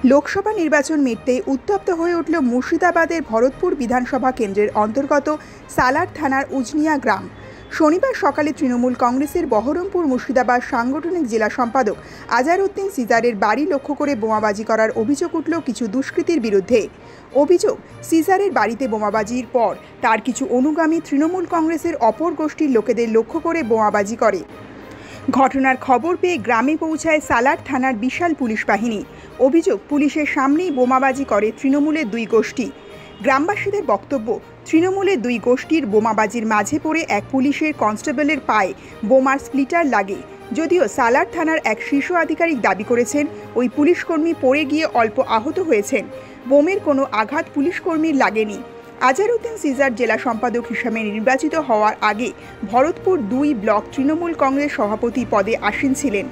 লোকসভা নির্বাচন মিটতেই উত্তপ্ত হয়ে উঠল মুর্শিদাবাদের ভরতপুর বিধানসভা কেন্দ্রের অন্তর্গত সালার থানার উজনিয়া গ্রাম। শনিবার সকালে তৃণমূল কংগ্রেসের বহরমপুর মুর্শিদাবাদ সাংগঠনিক জেলা সম্পাদক আজারউদ্দিন সিজারের বাড়ি লক্ষ্য করে বোমাবাজি করার অভিযোগ উঠল কিছু দুষ্কৃতীর বিরুদ্ধে। অভিযোগ, সিজারের বাড়িতে বোমাবাজির পর তার কিছু অনুগামী তৃণমূল কংগ্রেসের অপর গোষ্ঠীর লোকেদের লক্ষ্য করে বোমাবাজি করে। ঘটনার খবর পেয়ে গ্রামে পৌঁছায় সালার থানার বিশাল পুলিশ বাহিনী। অভিযোগ, পুলিশের সামনেই বোমাবাজি করে তৃণমূলের দুই গোষ্ঠী। গ্রামবাসীদের বক্তব্য, তৃণমূলের দুই গোষ্ঠীর বোমাবাজির মাঝে পড়ে এক পুলিশের কনস্টেবলের পায়ে বোমার স্প্লিটার লাগে। যদিও সালার থানার এক শীর্ষ আধিকারিক দাবি করেছেন ওই পুলিশকর্মী পড়ে গিয়ে অল্প আহত হয়েছেন, বোমের কোনো আঘাত পুলিশকর্মীর লাগেনি। আজারউদ্দিন সিজার জেলা সম্পাদক হিসেবে নির্বাচিত হওয়ার আগে ভরতপুর ২ ব্লক তৃণমূল কংগ্রেস সভাপতি পদে আসীন ছিলেন।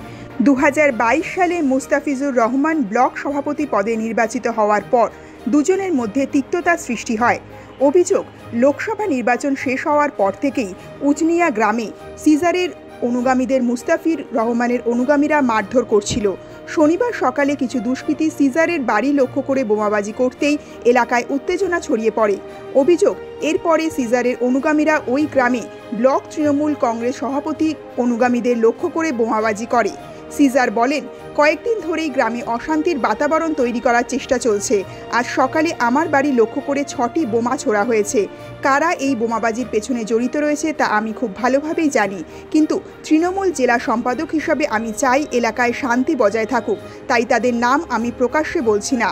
২০২২ সালে মুস্তাফিজুর রহমান ব্লক সভাপতি পদে নির্বাচিত হওয়ার পর দুজনের মধ্যে তিক্ততা সৃষ্টি হয়। অভিযোগ, লোকসভা নির্বাচন শেষ হওয়ার পর থেকেই উজনিয়া গ্রামে সিজারের অনুগামীদের মুস্তাফির রহমানের অনুগামীরা মারধর করছিল। শনিবার সকালে কিছু দুষ্কৃতী সিজারের বাড়ি লক্ষ্য করে বোমাবাজি করতেই এলাকায় উত্তেজনা ছড়িয়ে পড়ে। অভিযোগ, এরপরে সিজারের অনুগামীরা ওই গ্রামে ব্লক তৃণমূল কংগ্রেস সভাপতি অনুগামীদের লক্ষ্য করে বোমাবাজি করে। সিজার বলেন, কয়েকদিন ধরেই গ্রামে অশান্তির বাতাবরণ তৈরি করার চেষ্টা চলছে। আজ সকালে আমার বাড়ি লক্ষ্য করে ৬টি বোমা ছোড়া হয়েছে। কারা এই বোমাবাজির পেছনে জড়িত রয়েছে তা আমি খুব ভালোভাবেই জানি, কিন্তু তৃণমূল জেলা সম্পাদক হিসাবে আমি চাই এলাকায় শান্তি বজায় থাকুক, তাই তাদের নাম আমি প্রকাশ্যে বলছি না।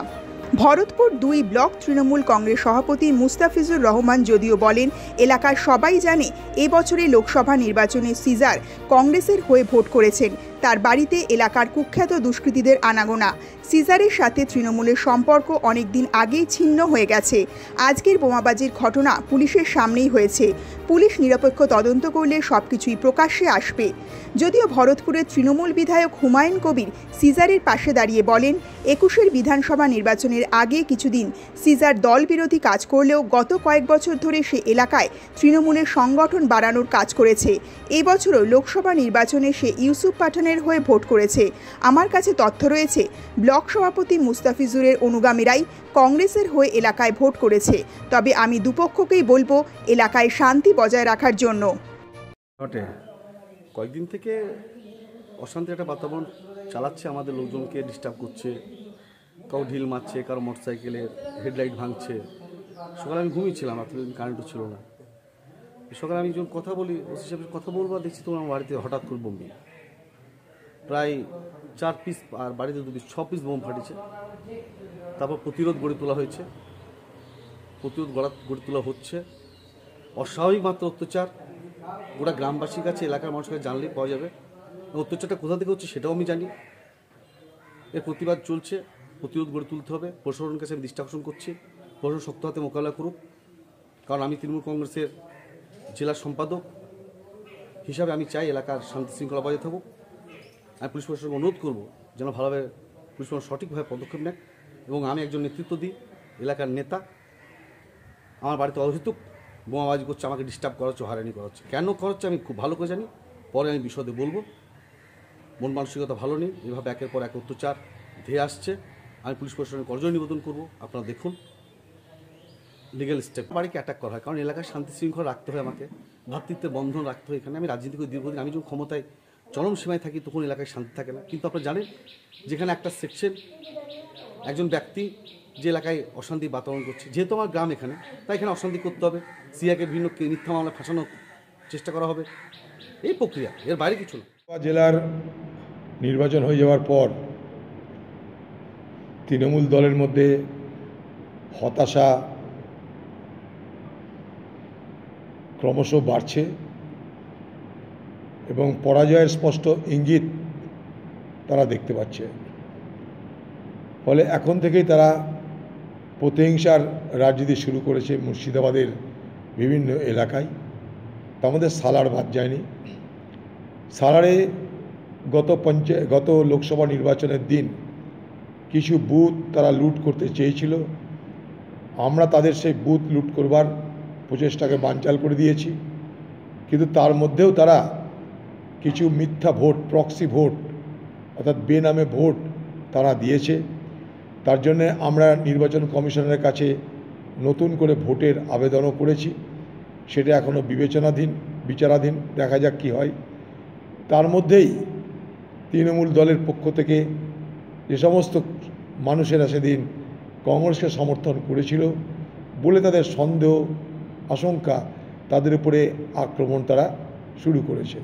ভরতপুর ২ ব্লক তৃণমূল কংগ্রেস সভাপতি মুস্তাফিজুর রহমান যদিও বলেন, এলাকার সবাই জানে এবছরে লোকসভা নির্বাচনে সিজার কংগ্রেসের হয়ে ভোট করেছেন। তার বাড়িতে এলাকার কুখ্যাত দুষ্কৃতীদের আনাগোনা। সিজারের সাথে তৃণমূলের সম্পর্ক অনেক দিন আগেই ছিন্ন হয়ে গেছে। আজকের বোমাবাজির ঘটনা পুলিশের সামনেই হয়েছে। পুলিশ নিরপেক্ষ তদন্ত করলে সবকিছুই প্রকাশ্যে আসবে। যদিও ভরতপুরের তৃণমূল বিধায়ক হুমায়ুন কবির সিজারের পাশে দাঁড়িয়ে বলেন, ২১-এর বিধানসভা নির্বাচনের আগে কিছুদিন সিজার দল বিরোধী কাজ করলেও গত কয়েক বছর ধরে সে এলাকায় তৃণমূলের সংগঠন বাড়ানোর কাজ করেছে। এবছরও লোকসভা নির্বাচনে সে ইউসুফ পাঠানের হয়ে ভোট করেছে। আমার কাছে তথ্য রয়েছে, ব্লক সভাপতি মুস্তাফিজুরের অনুগামীরাই কংগ্রেসের হয়ে এলাকায় ভোট করেছে। তবে আমি দুপক্ষকেই বলবো এলাকায় শান্তি বজায় রাখার জন্য। কয়েকদিন থেকে অশান্তি একটা বাতাবরণ চালাচ্ছে, আমাদের লোকজনকে ডিস্টার্ব করছে, কারো ঢিল মারছে, কারো মোটরসাইকেলের হেডলাইট ভাঙছে। সকালে আমি ঘুমিয়েছিলাম, এতদিন কারেন্টও ছিল না। সকালে আমি যখন কথা বলি, ওসি সাহেবের কথা বলবো, দেখছি তোমার আমার বাড়িতে হঠাৎ করে বোম, প্রায় 4 পিস, আর বাড়িতে 2 পিস, 6 পিস বোম ফাটেছে। তারপর প্রতিরোধ গড়ে তোলা হয়েছে, গড়ে তোলা হচ্ছে। অস্বাভাবিক মাত্র অত্যাচার গোটা গ্রামবাসীর কাছে, এলাকার মানুষের কাছে জানলেই পাওয়া যাবে। অত্যাচারটা কোথা থেকে হচ্ছে সেটাও আমি জানি। এর প্রতিবাদ চলছে, প্রতিরোধ গড়ে তুলতে হবে। প্রশাসনের কাছে আমি দৃষ্টি আকর্ষণ করছি, প্রশাসন শক্ত হাতে মোকাবিলা করুক। কারণ আমি তৃণমূল কংগ্রেসের জেলা সম্পাদক হিসাবে আমি চাই এলাকার শান্তি শৃঙ্খলা বজায় থাকুক। আমি পুলিশ প্রশাসনকে অনুরোধ করবো যেন ভালোভাবে পুলিশ প্রশাসন সঠিকভাবে পদক্ষেপ নেয়, এবং আমি একজন নেতৃত্ব দিই, এলাকার নেতা। আমার বাড়িতে অহেতুক বোমাবাজি করছে, আমাকে ডিস্টার্ব করা হচ্ছে, হয়রানি করা হচ্ছে। কেন করা হচ্ছে আমি খুব ভালো করে জানি, পরে আমি বিশদে বলবো। মন মানসিকতা ভালো নেই, এভাবে একের পর এক অত্যাচার ধেয়ে আসছে। আমি পুলিশ প্রশাসনের করজোড়ে নিবেদন করবো, আপনারা দেখুন লিগ্যাল স্টেপ। বাড়িকে অ্যাটাক করা হয় কারণ এলাকার শান্তি শৃঙ্খলা রাখতে হয়, আমাকে ভ্রাতৃত্বের বন্ধন রাখতে হয়। এখানে আমি রাজনীতি করে দীর্ঘদিন, আমি যখন ক্ষমতায় চরম সীমায় থাকি তখন এলাকায় শান্তি থাকে না। কিন্তু আপনারা জানেন, যেখানে একটা সেকশন, একজন ব্যক্তি যে এলাকায় অশান্তি বাতাবরণ করছে, যেহেতু আমার গ্রাম এখানে, তাই এখানে অশান্তি করতে হবে, সিআকে বিভিন্ন মিথ্যা মামলা ফাঁসানোর চেষ্টা করা হবে। এই প্রক্রিয়া, এর বাইরে কিছু না। জেলার নির্বাচন হয়ে যাওয়ার পর তৃণমূল দলের মধ্যে হতাশা ক্রমশ বাড়ছে এবং পরাজয়ের স্পষ্ট ইঙ্গিত তারা দেখতে পাচ্ছে। ফলে এখন থেকেই তারা প্রতিহিংসার রাজনীতি শুরু করেছে মুর্শিদাবাদের বিভিন্ন এলাকায়। তার মধ্যে সালার বাদ যায়নি। সালারে গত লোকসভা নির্বাচনের দিন কিছু বুথ তারা লুট করতে চেয়েছিল। আমরা তাদের সেই বুথ লুট করবার প্রচেষ্টাকে বানচাল করে দিয়েছি, কিন্তু তার মধ্যেও তারা কিছু মিথ্যা ভোট, প্রক্সি ভোট, অর্থাৎ বেনামে ভোট তারা দিয়েছে। তার জন্য আমরা নির্বাচন কমিশনের কাছে নতুন করে ভোটের আবেদনও করেছি, সেটা এখনও বিচারাধীন, দেখা যাক কী হয়। তার মধ্যেই তৃণমূল দলের পক্ষ থেকে যে সমস্ত মানুষেরা সেদিন কংগ্রেসকে সমর্থন করেছিল বলে তাদের সন্দেহ আশঙ্কা, তাদের উপরে আক্রমণ তারা শুরু করেছে।